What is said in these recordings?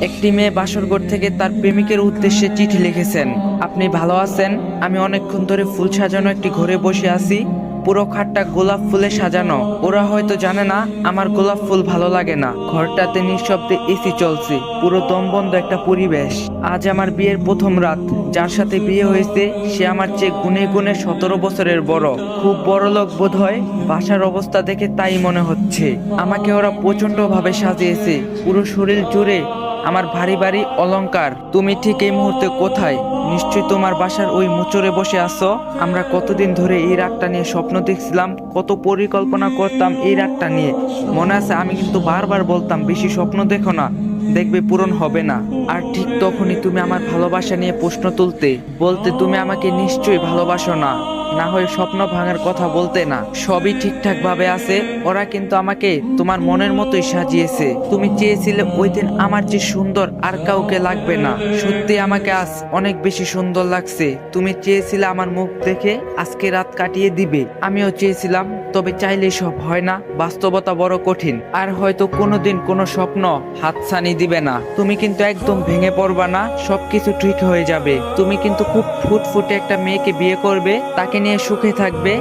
একটি মেয়ে বাসরঘর থেকে তার প্রেমিকের উদ্দেশ্যে চিঠি লিখেছেন। আপনি ভালো আছেন? আমি অনেকক্ষণ ধরে ফুল সাজানো একটি ঘরে বসে আছি। পুরো খাটটা গোলাপ ফুলে সাজানো। ওরা হয়তো জানে না আমার গোলাপ ফুল ভালো লাগে না। ঘরটাতে নিঃশব্দে এসি চলছে, পুরো দমবন্ধ একটা পরিবেশ। আজ আমার বিয়ের প্রথম রাত। যার সাথে বিয়ে হয়েছে সে আমার চেয়ে গুনে গুনে 17 বছরের বড়। খুব বড় লোক বোধ হয়, বাসার অবস্থা দেখে তাই মনে হচ্ছে। আমাকে ওরা প্রচন্ড ভাবে সাজিয়েছে, পুরো শরীর জুড়ে আমার ভারী ভারী অলংকার। তুমি ঠিক এই মুহূর্তে কোথায়? নিশ্চয়ই তোমার বাসার ওই মুচড়ে বসে আছো। আমরা কতদিন ধরে এই রাতটা নিয়ে স্বপ্ন দেখছিলাম, কত পরিকল্পনা করতাম এই রাতটা নিয়ে। মনে আছে আমি কিন্তু বারবার বলতাম বেশি স্বপ্ন দেখো না, দেখবে পূরণ হবে না। আর ঠিক তখনই তুমি আমার ভালোবাসা নিয়ে প্রশ্ন তুলতে, বলতে তুমি আমাকে নিশ্চয়ই ভালোবাসো না, না হয় স্বপ্ন ভাঙার কথা বলতে না। সবই ঠিকঠাক ভাবে আছে। ওরা কিন্তু আমাকে তোমার মনের মতোই সাজিয়েছে। তুমি চেয়েছিলে ওই দিন আমার যে সুন্দর আর কাউকে লাগবে না। সত্যি আমাকে আজ অনেক বেশি সুন্দর লাগছে। তুমি চেয়েছিলে আমার মুখ দেখে আজকে রাত কাটিয়ে দিবে, আমিও চেয়েছিলাম। তবে চাইলেই সব হয় না, বাস্তবতা বড় কঠিন। আর হয়তো কোনোদিন কোনো স্বপ্ন হাতছানি দিবে না। তুমি কিন্তু একদম ভেঙে পড়বা না, সবকিছু ঠিক হয়ে যাবে। তুমি কিন্তু খুব ফুটফুটে একটা মেয়েকে বিয়ে করবে, তাকে নিয়ে সুখে থাকবে।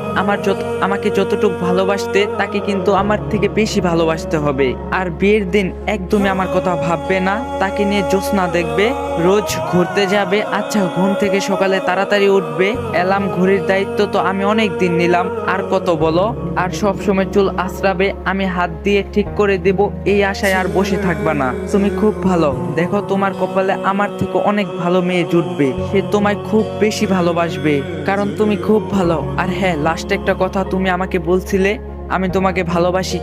আমাকে যতটুকু ভালোবাসতে তাকে কিন্তু আমার থেকে বেশি ভালোবাসতে হবে। আর বিয়ের দিন একদমই আমার কথা ভাববে না, তাকে নিয়ে জ্যোৎস্না দেখবে, রোজ ঘুরতে যাবে। আচ্ছা, ঘুম থেকে সকালে তাড়াতাড়ি উঠবে। অ্যালার্ম ঘড়ির দায়িত্ব তো আমি অনেক দিন নিলাম, আর কত বলো। আর সব সময় চুল আঁচড়াবে, আমি হাত দিয়ে ঠিক করে দেব। এই আশায় আর বসে থাকবা না। তুমি খুব ভালো, দেখো তোমার কপালে আমার থেকে অনেক ভালো মেয়ে জুটবে। সে তোমায় খুব বেশি ভালোবাসবে, কারণ তুমি খুব ভালো। আর হ্যাঁ, লাস্টে একটা কথা, তুমি আমাকে বলছিলে আমি তোমাকে ভালোবাসি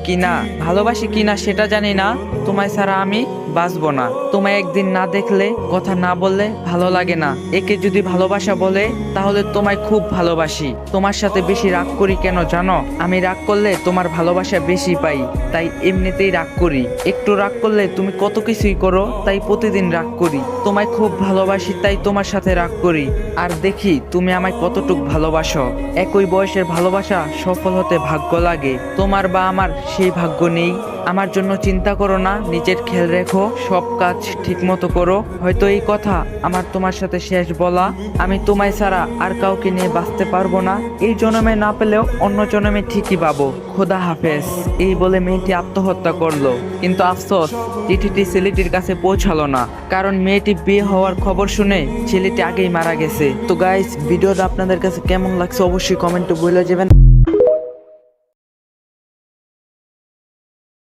কিনা সেটা জানি না, তোমায় ছাড়া আমি বাঁচবো না। তোমায় একদিন না দেখলে, কথা না বললে ভালো লাগে না। একে যদি ভালোবাসা বলে, তাহলে তোমায় খুব ভালোবাসি। তোমার সাথে বেশি রাগ করি কেন জানো? আমি রাগ করলে তোমার ভালোবাসা বেশি পাই, তাই এমনিতেই রাগ করি। একটু রাগ করলে তুমি কত কিছুই করো, তাই প্রতিদিন রাগ করি। তোমায় খুব ভালোবাসি, তাই তোমার সাথে রাগ করি। আর দেখি তুমি আমায় কতটুক ভালোবাসো। একই বয়সের ভালোবাসা সফল হতে ভাগ্য লাগে। তোমার বা আমার সেই ভাগ্য নেই। আমার জন্য চিন্তা করো না, নিজের খেয়াল রেখো, সব কাজ ঠিক মতো করো। হয়তো এই কথা আমার তোমার সাথে শেষ বলা। আমি তোমায় ছাড়া আর কাউকে নিয়ে বাঁচতে পারবো না। এই জন্মে না পেলেও অন্য জন্মে ঠিকই পাবো। খোদা হাফেজ। এই বলে মেয়েটি আত্মহত্যা করলো। কিন্তু আফসোস, চিঠিটি ছেলেটির কাছে পৌঁছালো না, কারণ মেয়েটি বিয়ে হওয়ার খবর শুনে ছেলেটি আগেই মারা গেছে। তো গাইস, ভিডিওটা আপনাদের কাছে কেমন লাগছে অবশ্যই কমেন্টে বলে যাবেন।